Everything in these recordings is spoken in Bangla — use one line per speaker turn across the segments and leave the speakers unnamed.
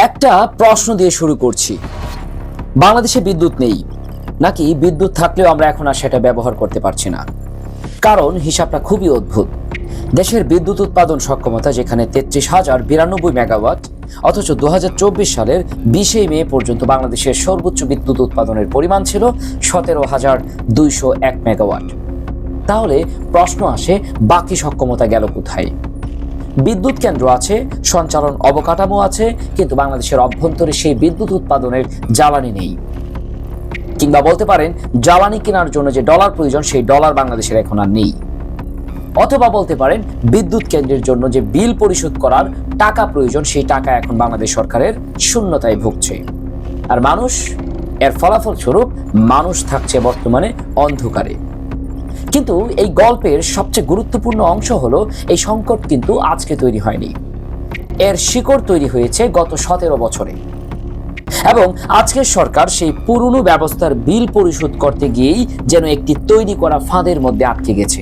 একটা প্রশ্ন দিয়ে শুরু করছি। বাংলাদেশে বিদ্যুৎ নেই নাকি বিদ্যুৎ থাকলেও আমরা এখন আর সেটা ব্যবহার করতে পারছি না? কারণ হিসাবটা খুবই অদ্ভুত। দেশের বিদ্যুৎ উৎপাদন সক্ষমতা যেখানে 33,092 মেগাওয়াট, অথচ 2024 সালের 20 মে পর্যন্ত বাংলাদেশের সর্বোচ্চ বিদ্যুৎ উৎপাদনের পরিমাণ ছিল 17,201 মেগাওয়াট। তাহলে প্রশ্ন আসে, বাকি সক্ষমতা গেল কোথায়? বিদ্যুৎ কেন্দ্র আছে, সঞ্চালন অবকাঠামো আছে, কিন্তু বাংলাদেশের অভ্যন্তরে সেই বিদ্যুৎ উৎপাদনের জ্বালানি নেই। কিংবা বলতে পারেন, জ্বালানি কেনার জন্য যে ডলার প্রয়োজন সেই ডলার বাংলাদেশের এখন আর নেই। অথবা বলতে পারেন, বিদ্যুৎ কেন্দ্রের জন্য যে বিল পরিশোধ করার টাকা প্রয়োজন সেই টাকা এখন বাংলাদেশ সরকারের শূন্যতায় ভুগছে। আর মানুষ, এর ফলাফল স্বরূপ মানুষ থাকছে বর্তমানে অন্ধকারে। কিন্তু এই গল্পের সবচেয়ে গুরুত্বপূর্ণ অংশ হলো, এই সংকট কিন্তু আজকে তৈরি হয়নি। এর শিকড় তৈরি হয়েছে গত 17 বছরে। এবং আজকের সরকার সেই পুরনো ব্যবস্থার বিল পরিশোধ করতে গিয়েই যেন একটি তৈরি করা ফাঁদের মধ্যে আটকে গেছে।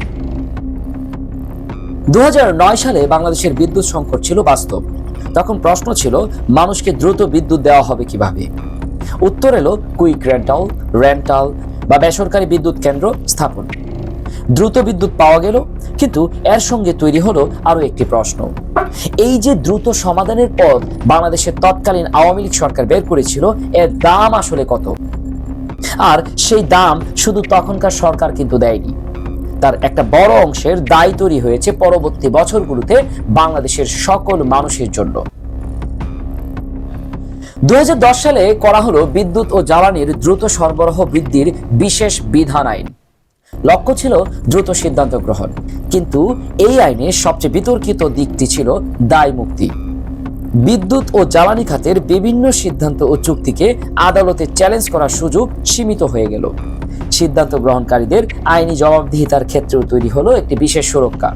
2009 সালে বাংলাদেশের বিদ্যুৎ সংকট ছিল বাস্তব। তখন প্রশ্ন ছিল, মানুষকে দ্রুত বিদ্যুৎ দেওয়া হবে কিভাবে? উত্তর এলো কুইক রেন্টাল বা বেসরকারি বিদ্যুৎ কেন্দ্র স্থাপন। দ্রুত বিদ্যুৎ পাওয়া গেল, কিন্তু এর সঙ্গে তৈরি হলো আরো একটি প্রশ্ন। এই যে দ্রুত সমাধানের পথ বাংলাদেশের তৎকালীন আওয়ামী লীগ সরকার বের করেছিল, এর দাম আসলে কত? আর সেই দাম শুধু তখনকার সরকার কিন্তু দেয়নি, তার একটা বড় অংশের দায় তৈরি হয়েছে পরবর্তী বছরগুলোতে বাংলাদেশের সকল মানুষের জন্য। 2010 সালে করা হলো বিদ্যুৎ ও জ্বালানির দ্রুত সরবরাহ বৃদ্ধির বিশেষ বিধান আইন। লক্ষ্য ছিল দ্রুত সিদ্ধান্ত গ্রহণ, কিন্তু এই আইনের সবচেয়ে বিতর্কিত দিকটি ছিল দায় মুক্তি। বিদ্যুৎ ও জ্বালানি খাতের বিভিন্ন সিদ্ধান্ত ও চুক্তিকে আদালতে চ্যালেঞ্জ করার সুযোগ সীমিত হয়ে গেল। সিদ্ধান্ত গ্রহণকারীদের আইনি জবাবদিহিতার ক্ষেত্রেও তৈরি হলো একটি বিশেষ সুরক্ষা।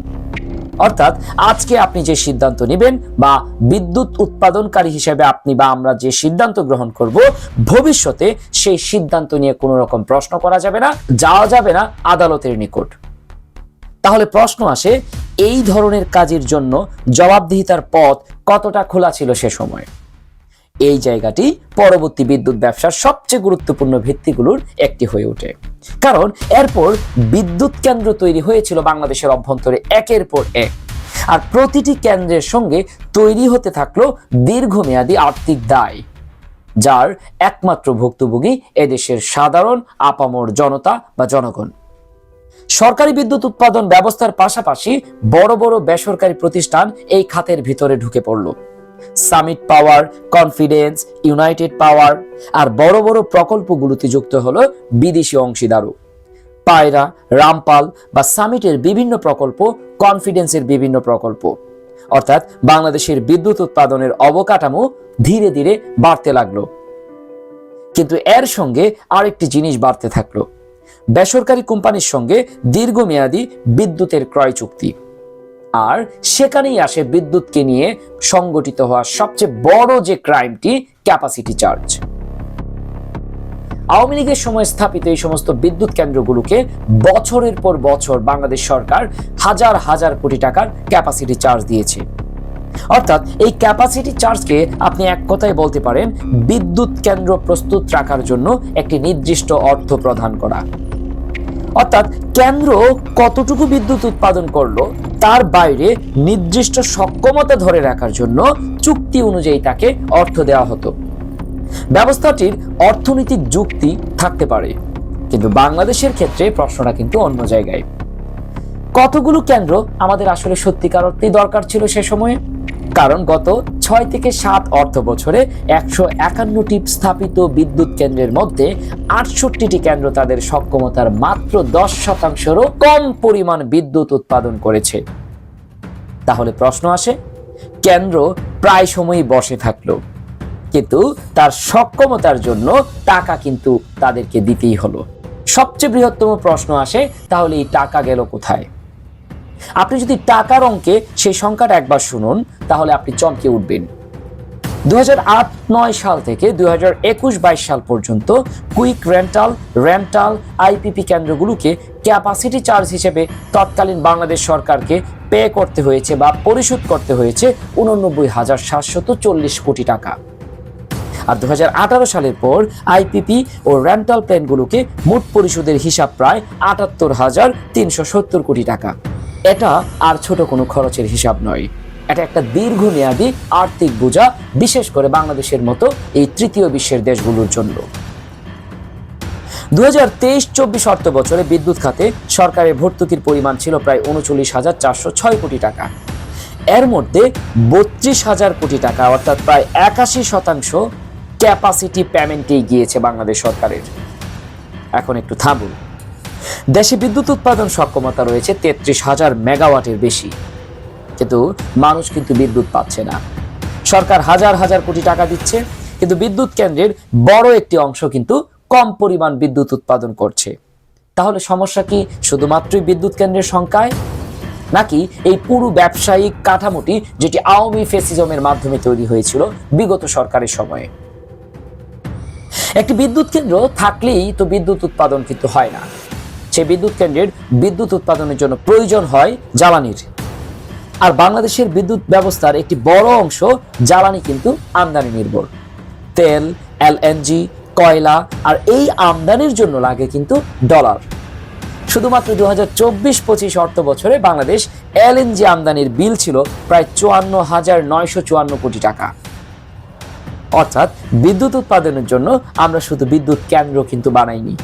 অর্থাৎ আজকে আপনি যে সিদ্ধান্ত নেবেন বা বিদ্যুৎ উৎপাদনকারী হিসেবে আপনি বা আমরা যে সিদ্ধান্ত গ্রহণ করব, ভবিষ্যতে সেই সিদ্ধান্ত নিয়ে কোনো রকম প্রশ্ন করা যাবে না, যাওয়া যাবে না আদালতের নিকট। তাহলে প্রশ্ন আসে, এই ধরনের কাজের জন্য জবাবদিহিতার পথ কতটা খোলা ছিল সে সময়? এই জায়গাটি পরবর্তী বিদ্যুৎ ব্যবসার সবচেয়ে গুরুত্বপূর্ণ ভিত্তিগুলোর একটি হয়ে ওঠে। কারণ এরপর বিদ্যুৎ কেন্দ্র তৈরি হয়েছিল বাংলাদেশের অভ্যন্তরে একের পর এক, আর প্রতিটি কেন্দ্রের সঙ্গে তৈরি হতে থাকলো দীর্ঘমেয়াদী আর্থিক দায়, যার একমাত্র ভুক্তভোগী এদেশের সাধারণ আপামর জনতা বা জনগণ। সরকারি বিদ্যুৎ উৎপাদন ব্যবস্থার পাশাপাশি বড় বড় বেসরকারি প্রতিষ্ঠান এই খাতের ভিতরে ঢুকে পড়ল। সামিট পাওয়ার, কনফিডেন্স, ইউনাইটেড পাওয়ার আর বড় বড় প্রকল্পগুলোতে যুক্ত হলো বিদেশি অংশীদারও। পায়রা, রামপাল বা সামিটের বিভিন্ন প্রকল্প, কনফিডেন্সের বিভিন্ন প্রকল্প। অর্থাৎ বাংলাদেশের বিদ্যুৎ উৎপাদনের অবকাঠামো ধীরে ধীরে বাড়তে লাগলো। কিন্তু এর সঙ্গে আরেকটি জিনিস বাড়তে থাকলো, বেসরকারি কোম্পানির সঙ্গে দীর্ঘমেয়াদী বিদ্যুতের ক্রয় চুক্তি। আর সেখানেই আসে বিদ্যুৎকে নিয়ে সংগঠিত হওয়া সবচেয়ে বড় যে ক্রাইমটি, ক্যাপাসিটি চার্জ। আওয়ামী লীগের সময় স্থাপিত এই সমস্ত বিদ্যুৎ কেন্দ্রগুলোকে বছরের পর বছর বাংলাদেশ সরকার হাজার হাজার কোটি টাকার ক্যাপাসিটি চার্জ দিয়েছে। অর্থাৎ এই ক্যাপাসিটি চার্জকে আপনি এক কথায় বলতে পারেন বিদ্যুৎ কেন্দ্র প্রস্তুত রাখার জন্য একটি নির্দিষ্ট অর্থ প্রদান করা। অর্থাৎ কেন্দ্র কতটুকু বিদ্যুৎ উৎপাদন করলো তার বাইরে নির্দিষ্ট সক্ষমতা ধরে রাখার জন্য চুক্তি অনুযায়ী তাকে অর্থ দেওয়া হতো। ব্যবস্থাটির অর্থনৈতিক যুক্তি থাকতে পারে, কিন্তু বাংলাদেশের ক্ষেত্রে প্রশ্নটা কিন্তু অন্য জায়গায়। কতগুলো কেন্দ্র আমাদের আসলে সত্যিকার অর্থেই দরকার ছিল সে সময়ে? কারণ গত 6 থেকে 7 অর্থ বছরে 151টি স্থাপিত বিদ্যুৎ কেন্দ্রের মধ্যে 68টি কেন্দ্র তাদের সক্ষমতার মাত্র 10%-রও কম পরিমাণ বিদ্যুৎ উৎপাদন করেছে। তাহলে প্রশ্ন আসে, কেন্দ্র প্রায় সময়ই বসে থাকলো, কিন্তু তার সক্ষমতার জন্য টাকা কিন্তু তাদেরকে দিতেই হলো। সবচেয়ে বৃহত্তম প্রশ্ন আসে, তাহলে এই টাকা গেল কোথায়? আপনি যদি টাকার অঙ্কে সেই সংখ্যাটা একবার শুনুন, তাহলে আপনি চমকে উঠবেন। 2008-9 সাল থেকে 2021-22 সাল পর্যন্ত কুইক রেন্টাল আইপিপি কেন্দ্রগুলোকে ক্যাপাসিটি চার্জ হিসেবে তৎকালীন বাংলাদেশ সরকারকে পে করতে হয়েছে বা পরিশোধ করতে হয়েছে 89,740 কোটি টাকা। আর 2018 সালের পর আইপিপি ও রেন্টাল প্ল্যানগুলোকে মোট পরিশোধের হিসাব প্রায় 78,370 কোটি টাকা। এটা আর ছোট কোনো খরচের হিসাব নয়, এটা একটা দীর্ঘমেয়াদী আর্থিক বোঝা, বিশেষ করে বাংলাদেশের মতো এই তৃতীয় বিশ্বের দেশগুলোর জন্য। 2023-24 অর্থ বছরে বিদ্যুৎ খাতে সরকারের ভর্তুকির পরিমাণ ছিল প্রায় 39,406 কোটি টাকা। এর মধ্যে 32,000 কোটি টাকা অর্থাৎ প্রায় 81% ক্যাপাসিটি পেমেন্টেই গিয়েছে বাংলাদেশ সরকারের। এখন একটু থামুন। দেশে বিদ্যুৎ উৎপাদন সক্ষমতা রয়েছে 33,000 মেগাওয়াটের বেশি, কিন্তু মানুষ কিন্তু বিদ্যুৎ পাচ্ছে না। সরকার হাজার হাজার কোটি টাকা দিচ্ছে, কিন্তু বিদ্যুৎ কেন্দ্রের বড় একটি অংশ কিন্তু কম পরিমাণ বিদ্যুৎ উৎপাদন করছে। তাহলে সমস্যা কি শুধুমাত্রই বিদ্যুৎ কেন্দ্রের সংখ্যায়, নাকি এই পুরো ব্যবসায়িক কাঠামোটি যেটি আওয়ামী ফ্যাসিজমের মাধ্যমে তৈরি হয়েছিল বিগত সরকারের সময়ে? একটি বিদ্যুৎ কেন্দ্র থাকলেই তো বিদ্যুৎ উৎপাদন কিন্তু হয় না। সেই বিদ্যুৎ কেন্দ্রের বিদ্যুৎ উৎপাদনের জন্য প্রয়োজন হয় জ্বালানির। আর বাংলাদেশের বিদ্যুৎ ব্যবস্থার একটি বড় অংশ জ্বালানি কিন্তু আমদানি নির্ভর। তেল, এলএনজি, কয়লা, আর এই আমদানির জন্য লাগে কিন্তু ডলার। শুধুমাত্র 2024-25 অর্থ বছরে বাংলাদেশ এলএনজি আমদানির বিল ছিল প্রায় 54,954 কোটি টাকা। অর্থাৎ বিদ্যুৎ উৎপাদনের জন্য আমরা শুধু বিদ্যুৎ কেন্দ্র কিন্তু বানাইনি,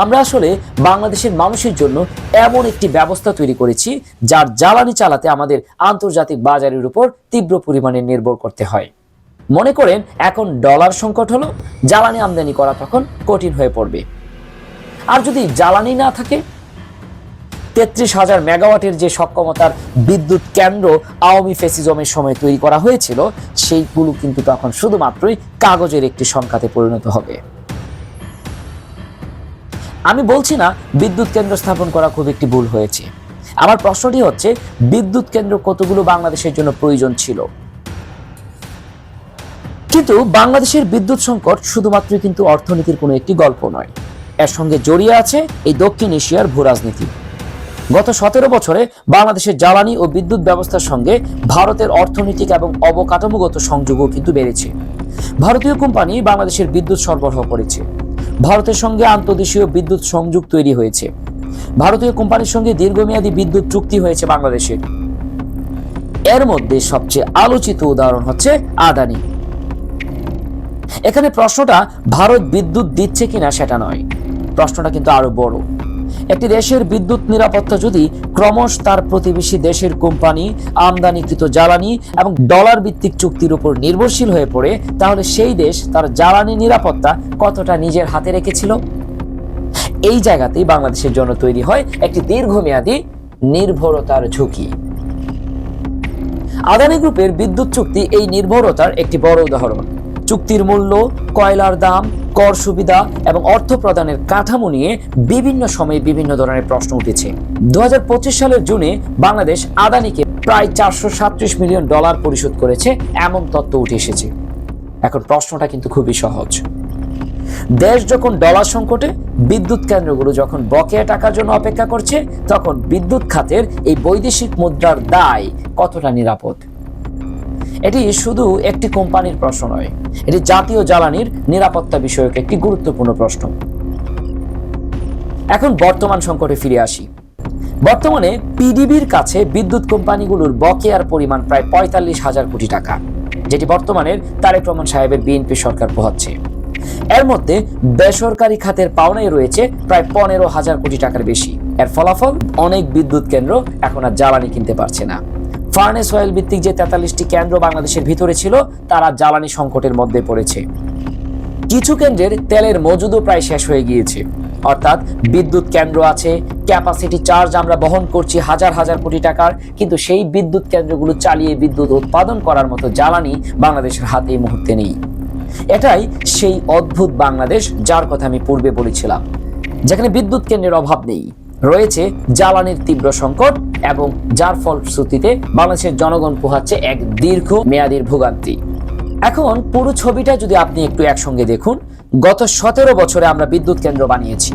আমরা আসলে বাংলাদেশের মানুষের জন্য এমন একটি ব্যবস্থা তৈরি করেছি যার জ্বালানি চালাতে আমাদের আন্তর্জাতিক বাজারের উপর তীব্র পরিমাণে নির্ভর করতে হয়। মনে করেন এখন ডলার সংকট হলো, জ্বালানি আমদানি করা তখন কঠিন হয়ে পড়বে। আর যদি জ্বালানি না থাকে, 33,000 মেগাওয়াটের যে সক্ষমতার বিদ্যুৎ কেন্দ্র আওয়ামী ফ্যাসিজমের সময় তৈরি করা হয়েছিল, সেইগুলো কিন্তু তখন শুধুমাত্রই কাগজের একটি সংখ্যাতে পরিণত হবে। আমি বলছি না বিদ্যুৎ কেন্দ্র স্থাপন করা খুব একটি ভুল হয়েছে। আমার প্রশ্নটি হচ্ছে, বিদ্যুৎ কেন্দ্র কতগুলো বাংলাদেশের জন্য প্রয়োজন ছিল? কিন্তু বাংলাদেশের বিদ্যুৎ সংকট শুধুমাত্র কিন্তু অর্থনীতির কোনো একটি গল্প নয়, এর সঙ্গে জড়িয়ে আছে এই দক্ষিণ এশিয়ার ভূরাজনীতি। গত 17 বছরে বাংলাদেশের জ্বালানি ও বিদ্যুৎ ব্যবস্থার সঙ্গে ভারতের অর্থনৈতিক এবং অবকাঠামোগত সংযোগও কিন্তু বেড়েছে। ভারতীয় কোম্পানি বাংলাদেশের বিদ্যুৎ সরবরাহ করেছে, ভারতের সঙ্গে আন্তঃদেশীয় বিদ্যুৎ সংযোগ তৈরি হয়েছে, ভারতীয় কোম্পানির সঙ্গে দীর্ঘমেয়াদী বিদ্যুৎ চুক্তি হয়েছে বাংলাদেশের। এর মধ্যে সবচেয়ে আলোচিত উদাহরণ হচ্ছে আদানি। এখানে প্রশ্নটা ভারত বিদ্যুৎ দিচ্ছে কিনা সেটা নয়, প্রশ্নটা কিন্তু আরো বড়। একটি দেশের বিদ্যুৎ নিরাপত্তা যদি ক্রমশ তার প্রতিবেশী দেশের কোম্পানি, আমদানিকৃত জ্বালানি এবং ডলার ভিত্তিক চুক্তির উপর নির্ভরশীল হয়ে পড়ে, তাহলে সেই দেশ তার জ্বালানি নিরাপত্তা কতটা নিজের হাতে রেখেছিল? এই জায়গাতেই বাংলাদেশের জন্য তৈরি হয় একটি দীর্ঘমেয়াদী নির্ভরতার ঝুঁকি। আদানি গ্রুপের বিদ্যুৎ চুক্তি এই নির্ভরতার একটি বড় উদাহরণ। চুক্তির মূল্য, কয়লার দাম, কর সুবিধা এবং অর্থ প্রদানের কাঠামো নিয়ে বিভিন্ন সময়ে বিভিন্ন ধরনের প্রশ্ন উঠেছে। 2025 সালের জুনে বাংলাদেশ আদানিকে প্রায় $437 মিলিয়ন পরিশোধ করেছে, এমন তথ্য উঠে এসেছে। এখন প্রশ্নটা কিন্তু খুবই সহজ। দেশ যখন ডলার সংকটে, বিদ্যুৎ কেন্দ্রগুলো যখন বকেয়া টাকার জন্য অপেক্ষা করছে, তখন বিদ্যুৎ খাতের এই বৈদেশিক মুদ্রার দায় কতটা নিরাপদ? এটি শুধু একটি কোম্পানির প্রশ্ন নয়, এটি জাতীয় জ্বালানির নিরাপত্তা বিষয়ক একটি গুরুত্বপূর্ণ প্রশ্ন। এখন বর্তমান সংকটে ফিরে আসি। বর্তমানে পিডিবির কাছে বিদ্যুৎ কোম্পানিগুলোর বকেয়ার পরিমাণ প্রায় 45,000 কোটি টাকা, যেটি বর্তমানের তারেক রহমান সাহেবের বিএনপি সরকার পোহাচ্ছে। এর মধ্যে বেসরকারি খাতের পাওনাই রয়েছে প্রায় 15,000 কোটি টাকার বেশি। এর ফলাফল, অনেক বিদ্যুৎ কেন্দ্র এখন আর জ্বালানি কিনতে পারছে না। ফার্নেস অয়েল ভিত্তিক যে 43টি কেন্দ্র বাংলাদেশের ভিতরে ছিল, তারা জ্বালানি সংকটের মধ্যে পড়েছে। কিছু কেন্দ্রের তেলের মজুদও প্রায় শেষ হয়ে গিয়েছে। অর্থাৎ বিদ্যুৎ কেন্দ্র আছে, ক্যাপাসিটি চার্জ আমরা বহন করছি হাজার হাজার কোটি টাকার, কিন্তু সেই বিদ্যুৎ কেন্দ্রগুলো চালিয়ে বিদ্যুৎ উৎপাদন করার মতো জ্বালানি বাংলাদেশের হাতে এই মুহূর্তে নেই। এটাই সেই অদ্ভুত বাংলাদেশ যার কথা আমি পূর্বে বলেছিলাম, যেখানে বিদ্যুৎ কেন্দ্রের অভাব নেই, রয়েছে জ্বালানির তীব্র সংকট, এবং যার ফলশ্রুতিতে বাংলাদেশের জনগণ পোহাচ্ছে এক দীর্ঘ মেয়াদীর ভোগান্তি। এখন পুরো ছবিটা যদি আপনি একটু একসঙ্গে দেখুন, গত 17 বছরে আমরা বিদ্যুৎ কেন্দ্র বানিয়েছি,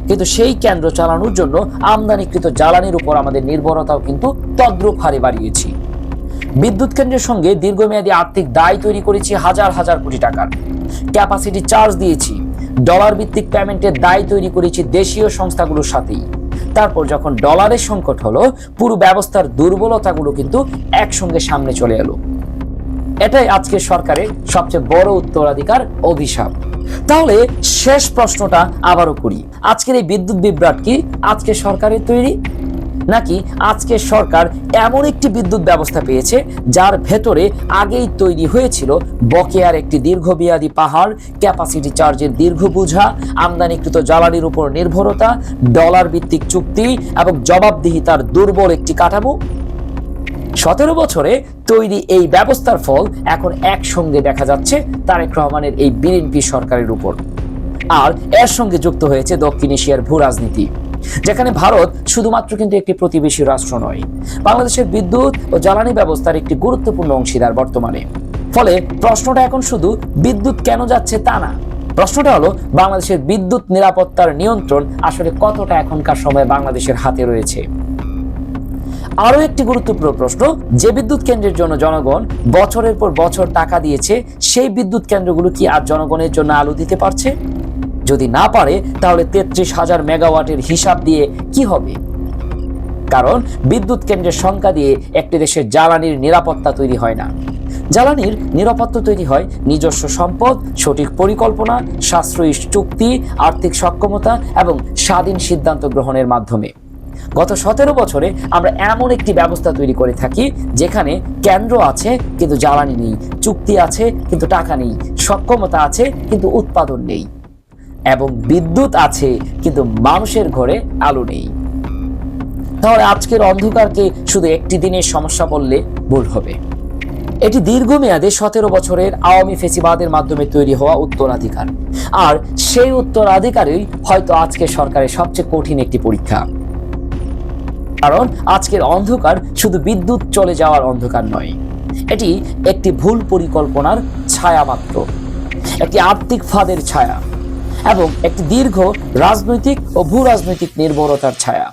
কিন্তু সেই কেন্দ্র চালানোর জন্য আমদানিকৃত জ্বালানির উপর আমাদের নির্ভরতাও কিন্তু তদ্রূপ হারে বাড়িয়েছি। বিদ্যুৎ কেন্দ্রের সঙ্গে দীর্ঘমেয়াদী আর্থিক দায় তৈরি করেছি হাজার হাজার কোটি টাকার। ক্যাপাসিটি চার্জ দিয়েছি, ডলার ভিত্তিক পেমেন্টের দায় তৈরি করেছি দেশীয় সংস্থাগুলোর সাথেই। তারপর যখন ডলারের সংকট হলো, পুরো ব্যবস্থার দুর্বলতাগুলো কিন্তু একসঙ্গে সামনে চলে এলো। এটাই আজকের সরকারের সবচেয়ে বড় উত্তরাধিকার অভিশাপ। তাহলে শেষ প্রশ্নটা আবারও করি, আজকের এই বিদ্যুৎ বিভ্রাট কি আজকের সরকারের তৈরি, নাকি আজকের সরকার এমন একটি বিদ্যুৎ ব্যবস্থা পেয়েছে যার ভেতরে আগেই তৈরি হয়েছিল বকেয়ার একটি দীর্ঘমেয়াদী পাহাড়, ক্যাপাসিটি চার্জের দীর্ঘ বোঝা, আমদানিকৃত জ্বালানির উপর নির্ভরতা, ডলার ভিত্তিক চুক্তি এবং জবাবদিহিতার দুর্বল একটি কাঠামো? 17 বছরে তৈরি এই ব্যবস্থার ফল এখন একসঙ্গে দেখা যাচ্ছে তারেক রহমানের এই বিএনপি সরকারের উপর। আর এর সঙ্গে যুক্ত হয়েছে দক্ষিণ এশিয়ার ভূ রাজনীতি, যেখানে ভারত শুধুমাত্র কিন্তু একটি প্রতিবেশী রাষ্ট্র নয়, বাংলাদেশের বিদ্যুৎ ও জ্বালানি ব্যবস্থার একটি গুরুত্বপূর্ণ অংশীদার বর্তমানে। ফলে প্রশ্নটা এখন শুধু বিদ্যুৎ কেন যাচ্ছে তা না, প্রশ্নটা হলো বাংলাদেশের বিদ্যুৎ নিরাপত্তার নিয়ন্ত্রণ আসলে কতটা এখনকার সময়ে বাংলাদেশের হাতে রয়েছে। আরো একটি গুরুত্বপূর্ণ প্রশ্ন, যে বিদ্যুৎ কেন্দ্রের জন্য জনগণ বছরের পর বছর টাকা দিয়েছে, সেই বিদ্যুৎ কেন্দ্রগুলো কি আর জনগণের জন্য আলো দিতে পারছে? যদি না পারে, তাহলে 33,000 মেগাওয়াটের হিসাব দিয়ে কি হবে? কারণ বিদ্যুৎ কেন্দ্রের সংখ্যা দিয়ে একটি দেশের জ্বালানির নিরাপত্তা তৈরি হয় না। জ্বালানির নিরাপত্তা তৈরি হয় নিজস্ব সম্পদ, সঠিক পরিকল্পনা, সাশ্রয়ী চুক্তি, আর্থিক সক্ষমতা এবং স্বাধীন সিদ্ধান্ত গ্রহণের মাধ্যমে। গত 17 বছরে আমরা এমন একটি ব্যবস্থা তৈরি করে থাকি যেখানে কেন্দ্র আছে কিন্তু জ্বালানি নেই, চুক্তি আছে কিন্তু টাকা নেই, সক্ষমতা আছে কিন্তু উৎপাদন নেই, এবং বিদ্যুৎ আছে কিন্তু মানুষের ঘরে আলো নেই। তাহলে আজকের অন্ধকারকে শুধু একটি দিনের সমস্যা বললে ভুল হবে। এটি দীর্ঘমেয়াদে 17 বছরের আওয়ামী ফেসিবাদের মাধ্যমে তৈরি হওয়া উত্তরাধিকার, আর সেই উত্তরাধিকারই হয়তো আজকের সরকারের সবচেয়ে কঠিন একটি পরীক্ষা। কারণ আজকের অন্ধকার শুধু বিদ্যুৎ চলে যাওয়ার অন্ধকার নয়, এটি একটি ভুল পরিকল্পনার ছায়া মাত্র, একটি আর্থিক ফাঁদের ছায়া এবং একটি দীর্ঘ রাজনৈতিক ও ভূ রাজনৈতিক নির্ভরতার ছায়া।